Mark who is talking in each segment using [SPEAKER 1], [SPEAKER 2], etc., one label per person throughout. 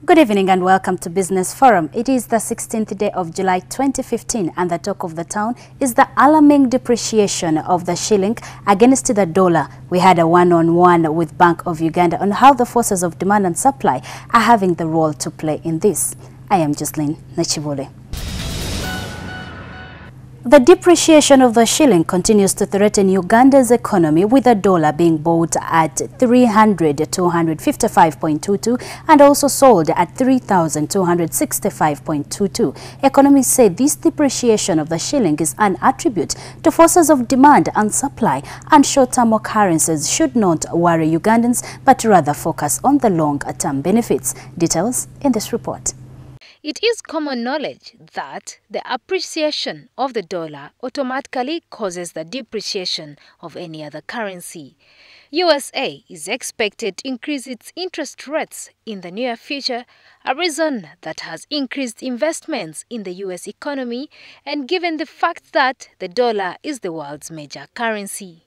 [SPEAKER 1] Good evening and welcome to Business Forum. It is the 16th day of July 2015 and the talk of the town is the alarming depreciation of the shilling against the dollar. We had a one-on-one with Bank of Uganda on how the forces of demand and supply are having the role to play in this. I am jJoclyne Nakibuule. The depreciation of the shilling continues to threaten Uganda's economy, with the dollar being bought at 3,255.22 and also sold at 3,265.22. Economists say this depreciation of the shilling is an attribute to forces of demand and supply, and short-term occurrences should not worry Ugandans but rather focus on the long-term benefits. Details in this report.
[SPEAKER 2] It is common knowledge that the appreciation of the dollar automatically causes the depreciation of any other currency. USA is expected to increase its interest rates in the near future, a reason that has increased investments in the US economy and given the fact that the dollar is the world's major currency.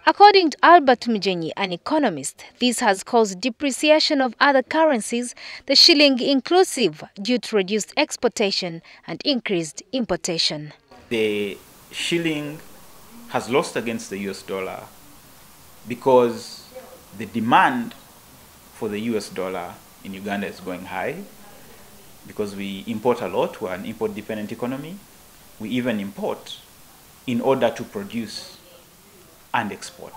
[SPEAKER 2] According to Albert Mjenyi, an economist, this has caused depreciation of other currencies, the shilling inclusive, due to reduced exportation and increased importation.
[SPEAKER 3] The shilling has lost against the US dollar because the demand for the US dollar in Uganda is going high, because we import a lot. We're an import-dependent economy. We even import in order to produce and export.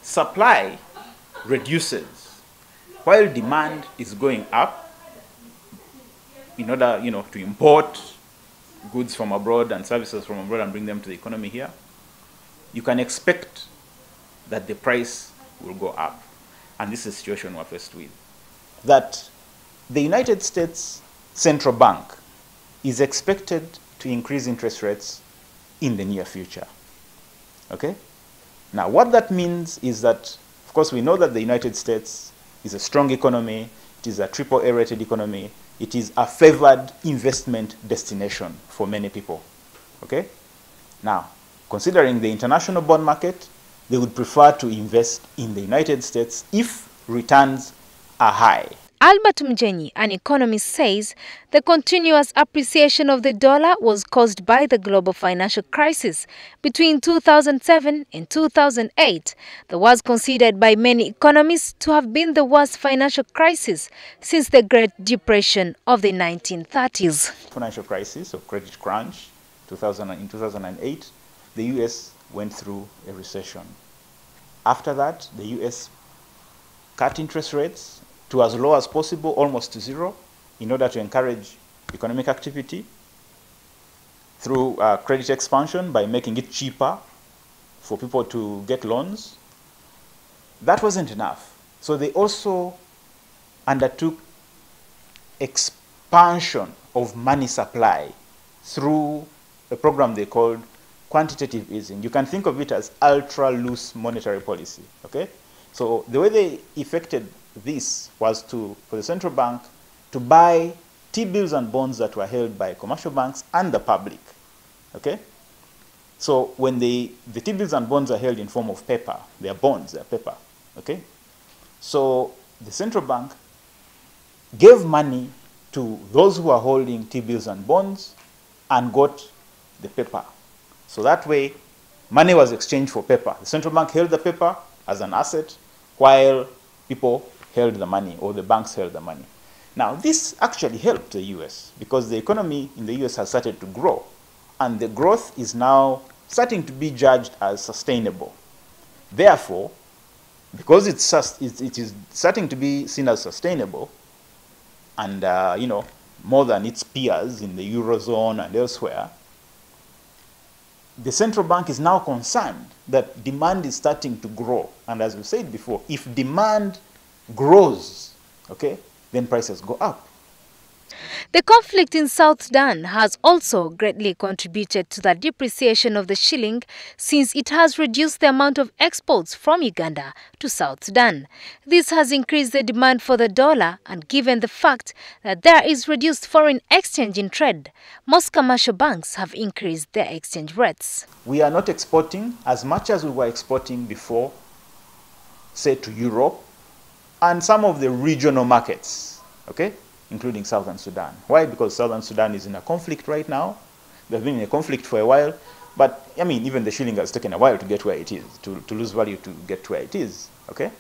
[SPEAKER 3] Supply reduces while demand is going up in order, to import goods from abroad and services from abroad and bring them to the economy here. You can expect that the price will go up, and this is the situation we're faced with. That the United States Central Bank is expected to increase interest rates in the near future. Okay? Now, what that means is that, of course, we know that the United States is a strong economy. It is a AAA rated economy. It is a favored investment destination for many people. Okay? Now, considering the international bond market, they would prefer to invest in the United States if returns are high.
[SPEAKER 2] Albert Mjenyi, an economist, says the continuous appreciation of the dollar was caused by the global financial crisis between 2007 and 2008. That was considered by many economists to have been the worst financial crisis since the Great Depression of the 1930s.
[SPEAKER 3] Financial crisis or credit crunch in 2008, the US went through a recession. After that, the US cut interest rates to as low as possible, almost to zero, in order to encourage economic activity through credit expansion by making it cheaper for people to get loans. That wasn't enough. So they also undertook expansion of money supply through a program they called quantitative easing. You can think of it as ultra-loose monetary policy. Okay? So the way they effected this was for the central bank to buy T-bills and bonds that were held by commercial banks and the public. Okay? So when the T-bills and bonds are held in form of paper, they are bonds, they are paper. Okay? So the central bank gave money to those who are holding T-bills and bonds and got the paper. So that way, money was exchanged for paper. The central bank held the paper as an asset while people held the money, or the banks held the money. Now, this actually helped the US because the economy in the US has started to grow, and the growth is now starting to be judged as sustainable. Therefore, because it is starting to be seen as sustainable, and more than its peers in the Eurozone and elsewhere, the central bank is now concerned that demand is starting to grow. And as we said before, if demand grows, okay, then prices go up.
[SPEAKER 2] The conflict in South Sudan has also greatly contributed to the depreciation of the shilling, since it has reduced the amount of exports from Uganda to South Sudan. This has increased the demand for the dollar, and given the fact that there is reduced foreign exchange in trade, most commercial banks have increased their exchange rates.
[SPEAKER 3] We are not exporting as much as we were exporting before, say to Europe and some of the regional markets, okay? including Southern Sudan. Why? Because Southern Sudan is in a conflict right now. They've been in a conflict for a while. But, I mean, even the shilling has taken a while to get where it is, to lose value to get to where it is, okay?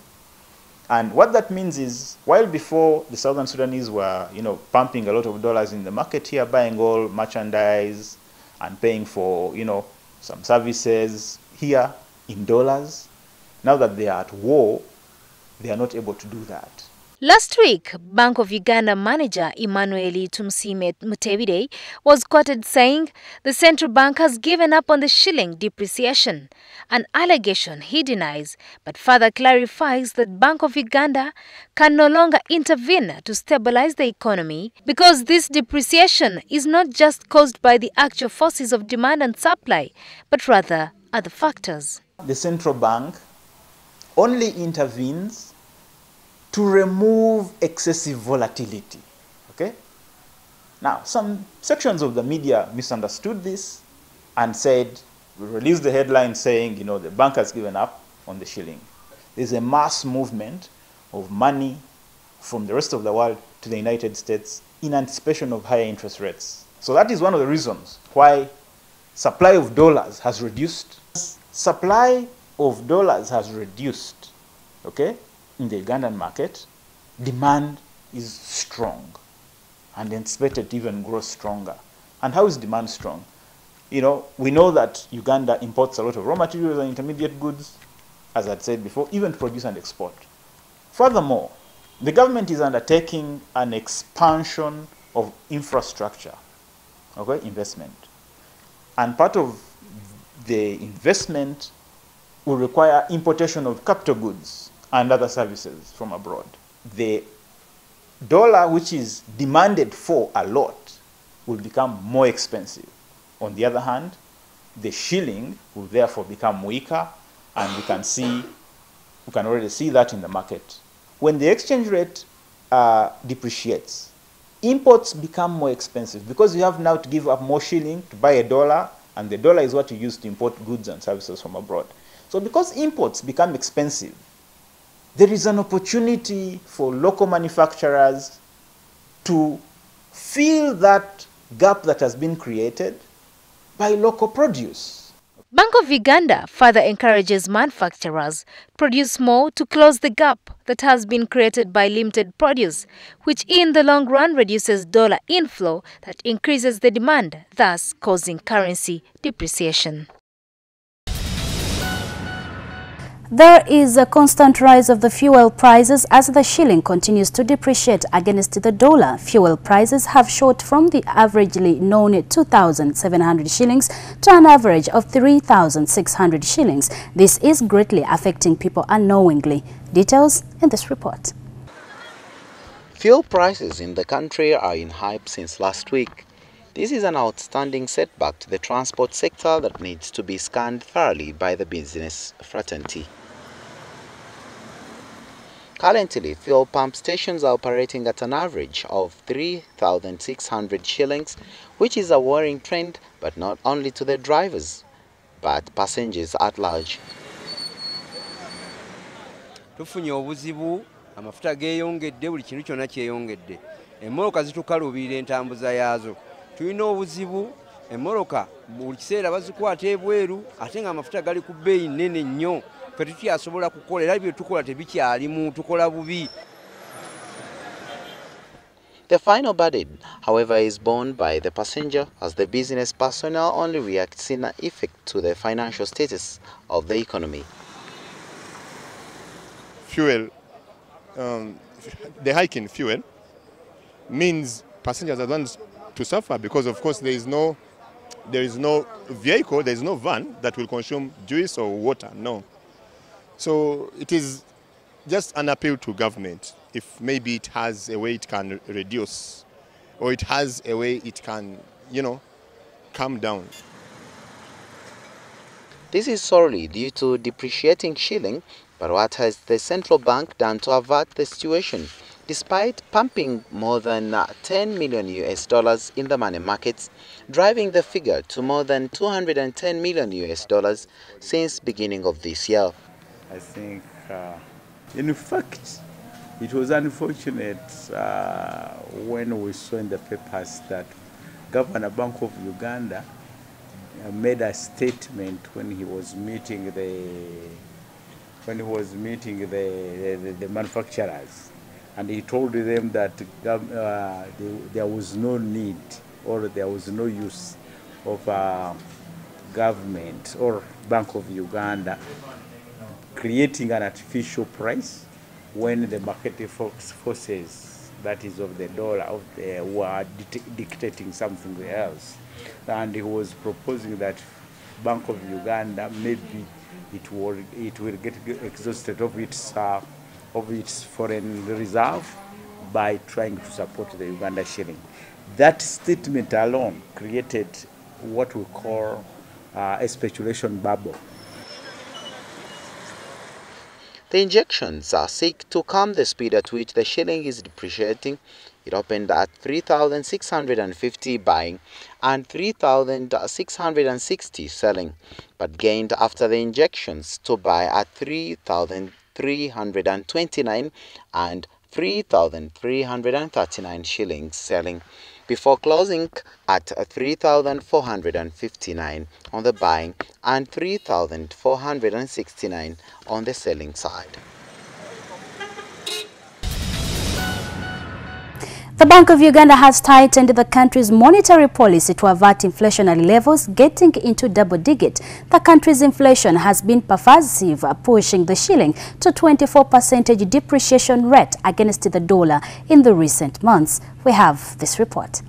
[SPEAKER 3] And what that means is, while before the Southern Sudanese were, pumping a lot of dollars in the market here, buying all merchandise and paying for, some services here in dollars, now that they are at war, they are not able to do that.
[SPEAKER 2] Last week, Bank of Uganda manager Emmanuel Tumsime Mutebide was quoted saying the central bank has given up on the shilling depreciation, an allegation he denies, but further clarifies that Bank of Uganda can no longer intervene to stabilize the economy because this depreciation is not just caused by the actual forces of demand and supply, but rather other factors.
[SPEAKER 3] The central bank only intervenes to remove excessive volatility, okay? Now, some sections of the media misunderstood this and said, we released the headline saying, the bank has given up on the shilling. There's a mass movement of money from the rest of the world to the United States in anticipation of higher interest rates. So that is one of the reasons why supply of dollars has reduced. Supply of dollars has reduced, okay? In the Ugandan market, demand is strong and anticipated to even grow stronger. And how is demand strong? We know that Uganda imports a lot of raw materials and intermediate goods, as I'd said before, even to produce and export. Furthermore, the government is undertaking an expansion of infrastructure, okay, investment. And part of the investment will require importation of capital goods and other services from abroad. The dollar, which is demanded for a lot, will become more expensive. On the other hand, the shilling will therefore become weaker, and we can already see that in the market. When the exchange rate depreciates, imports become more expensive because you have now to give up more shilling to buy a dollar, and the dollar is what you use to import goods and services from abroad. So because imports become expensive, there is an opportunity for local manufacturers to fill that gap that has been created by local produce.
[SPEAKER 2] Bank of Uganda further encourages manufacturers to produce more to close the gap that has been created by limited produce, which in the long run reduces dollar inflow that increases the demand, thus causing currency depreciation.
[SPEAKER 1] There is a constant rise of the fuel prices as the shilling continues to depreciate against the dollar. Fuel prices have shot from the averagely known 2,700 shillings to an average of 3,600 shillings. This is greatly affecting people unknowingly. Details in this report.
[SPEAKER 4] Fuel prices in the country are in hype since last week. This is an outstanding setback to the transport sector that needs to be scanned thoroughly by the business fraternity. Currently, fuel pump stations are operating at an average of 3,600 shillings, which is a worrying trend, but not only to the drivers, but passengers at large.
[SPEAKER 5] Tufunye obuzibu, amafuta geeyongedde, buli kintu kyonna kyeyongedde. Emmoloka zitukalubirira entambuza yaazo. Tulina obuzibu, emmoloka buli kiseera bazikwata ebweru, ate nga amafuta gali ku bbeeyi nnene nnyo. Ffe tukyasobola kukola era bye tukola tebikyalimu, tukola bubi.
[SPEAKER 4] The final burden, however, is borne by the passenger, as the business personnel only reacts in effect to the financial status of the economy.
[SPEAKER 6] Fuel, the hike in fuel means passengers are going to suffer because, of course, there is no vehicle, there is no van that will consume juice or water. No. So it is just an appeal to government. If maybe it has a way it can reduce, or it has a way it can, calm down.
[SPEAKER 4] This is solely due to depreciating shilling, but what has the central bank done to avert the situation? Despite pumping more than $10 million in the money markets, driving the figure to more than $210 million since beginning of this year.
[SPEAKER 3] I think, in fact, It was unfortunate when we saw in the papers that Governor Bank of Uganda made a statement when he was meeting the manufacturers, and he told them that there was no need or there was no use of government or Bank of Uganda creating an artificial price when the market forces, that is of the dollar, were dictating something else. And he was proposing that Bank of Uganda, maybe it will get exhausted of its foreign reserve by trying to support the Uganda shilling. That statement alone created what we call a speculation bubble.
[SPEAKER 4] The injections seek to calm the speed at which the shilling is depreciating. It opened at 3,650 buying and 3,660 selling, but gained after the injections to buy at 3,329 and 3,339 shillings selling, before closing at 3,459 on the buying and 3,469 on the selling side.
[SPEAKER 1] The Bank of Uganda has tightened the country's monetary policy to avert inflationary levels getting into double digit. The country's inflation has been pervasive, pushing the shilling to 24% depreciation rate against the dollar in the recent months. We have this report.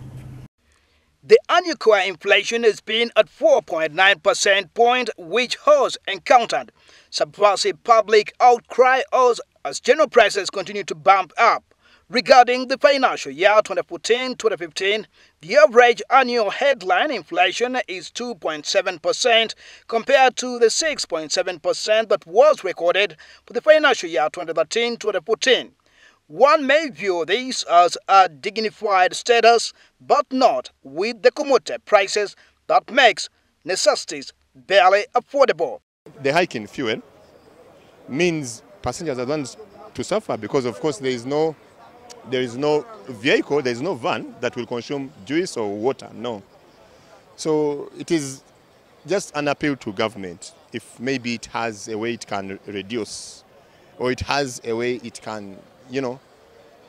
[SPEAKER 7] The annual core inflation has been at 4.9% point, which has encountered subversive public outcry as general prices continue to bump up. Regarding the financial year 2014-2015, the average annual headline inflation is 2.7% compared to the 6.7% that was recorded for the financial year 2013-2014. One may view this as a dignified status, but not with the commodity prices that makes necessities barely affordable.
[SPEAKER 6] The hike in fuel means passengers are the ones to suffer because, of course, there is no vehicle, there is no van that will consume juice or water, no. So it is just an appeal to government. If maybe it has a way it can reduce, or it has a way it can,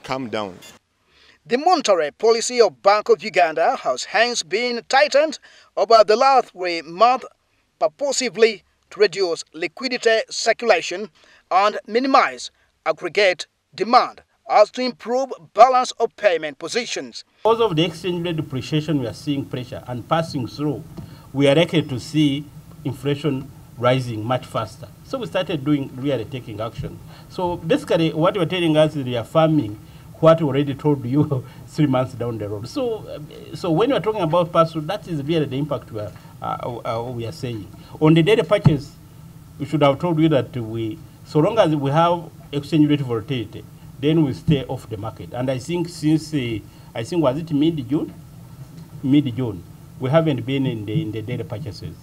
[SPEAKER 6] calm down.
[SPEAKER 7] The monetary policy of Bank of Uganda has hence been tightened over the last 3 months, purposively to reduce liquidity circulation and minimize aggregate demand, as to improve balance of payment positions.
[SPEAKER 8] Because of the exchange rate depreciation, we are seeing pressure and passing through. We are likely to see inflation rising much faster. So we started really taking action. So basically what you're telling us is reaffirming what we already told you 3 months down the road. So when you're talking about pass-through, that is really the impact we are saying. On the daily purchase, we should have told you that so long as we have exchange rate volatility, then we stay off the market. And I think since, was it mid-June, we haven't been in the daily purchases.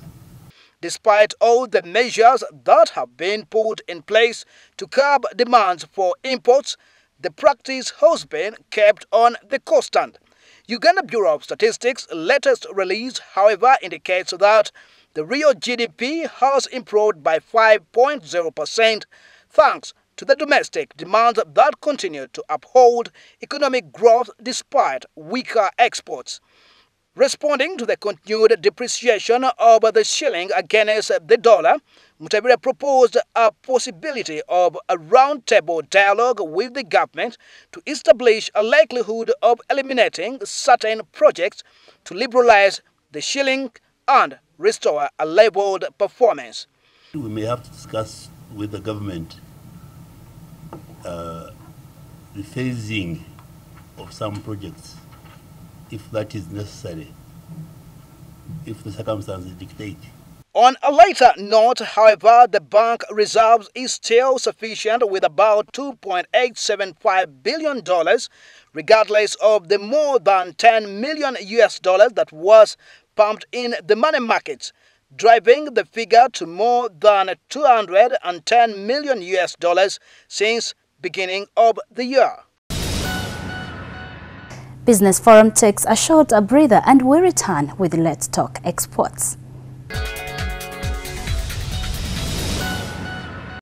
[SPEAKER 7] Despite all the measures that have been put in place to curb demands for imports, the practice has been kept on the constant. Uganda Bureau of Statistics' latest release, however, indicates that the real GDP has improved by 5.0%, thanks to the domestic demand that continued to uphold economic growth despite weaker exports. Responding to the continued depreciation of the shilling against the dollar, Nakibuule proposed a possibility of a round-table dialogue with the government to establish a likelihood of eliminating certain projects to liberalize the shilling and restore a leveled performance.
[SPEAKER 9] We may have to discuss with the government the phasing of some projects, if that is necessary, if the circumstances dictate.
[SPEAKER 7] On a lighter note, however, the bank reserves is still sufficient with about $2.875 billion, regardless of the more than $10 million that was pumped in the money markets, driving the figure to more than $210 million since beginning of the year.
[SPEAKER 1] Business Forum takes a short breather and we return with Let's Talk Exports.